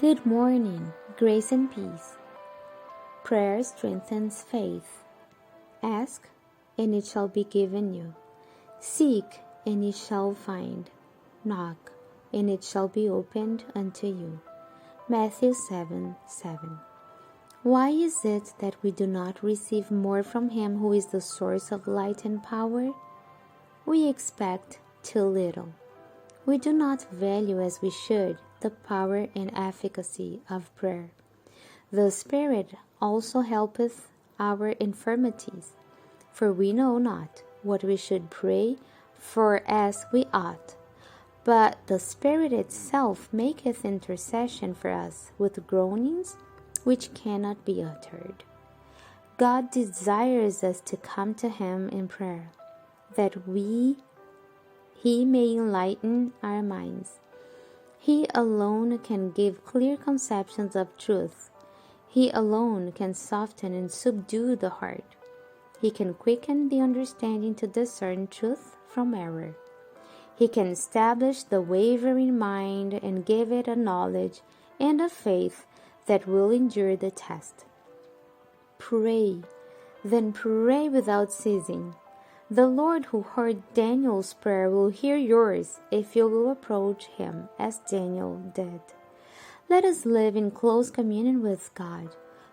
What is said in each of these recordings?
Good morning, grace and peace. Prayer strengthens faith. Ask, and it shall be given you. Seek, and ye shall find. Knock, and it shall be opened unto you. Matthew 7:7. Why is it that we do not receive more from Him who is the source of light and power? We expect too little. We do not value as we should the power and efficacy of prayer. The Spirit also helpeth our infirmities, for we know not what we should pray for as we ought. But the Spirit itself maketh intercession for us with groanings which cannot be uttered. God desires us to come to Him in prayer, that He may enlighten our minds. He alone can give clear conceptions of truth. He alone can soften and subdue the heart. He can quicken the understanding to discern truth from error. He can establish the wavering mind and give it a knowledge and a faith that will endure the test. Pray, then pray without ceasing. The Lord who heard Daniel's prayer will hear yours if you will approach Him as Daniel did. Let us live in close communion with God.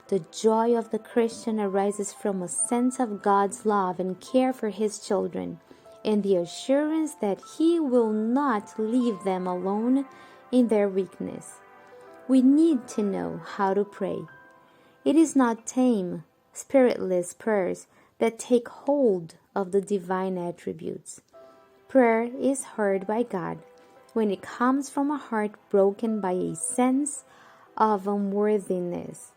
The joy of the Christian arises from a sense of God's love and care for His children, and the assurance that He will not leave them alone in their weakness. We need to know how to pray. It is not tame, spiritless prayers that take hold of the divine attributes. Prayer is heard by God when it comes from a heart broken by a sense of unworthiness.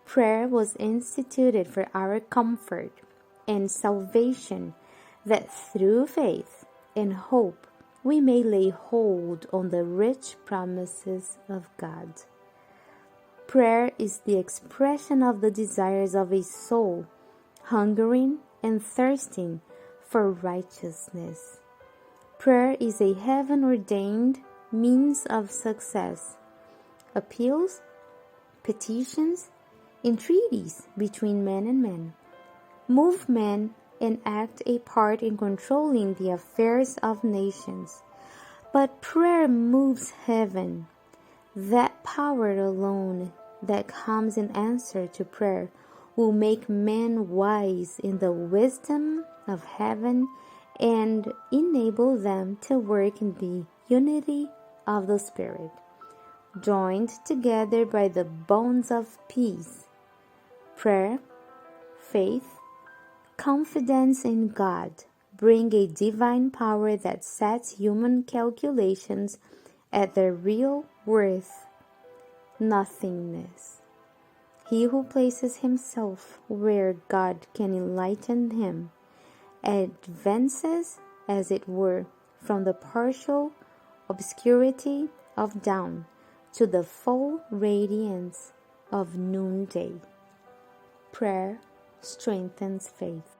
Prayer was instituted for our comfort and salvation, that through faith and hope we may lay hold on the rich promises of God. Prayer is the expression of the desires of a soul, hungering and thirsting for righteousness. Prayer is a heaven-ordained means of success. Appeals, petitions, entreaties between men and men move men and act a part in controlling the affairs of nations. But prayer moves heaven. That power alone that comes in answer to prayer will make men wise in the wisdom of heaven and enable them to work in the unity of the Spirit, joined together by the bonds of peace. Prayer, faith, confidence in God bring a divine power that sets human calculations at their real worth, nothingness. He who places himself where God can enlighten him advances, as it were, from the partial obscurity of dawn to the full radiance of noonday. Prayer strengthens faith.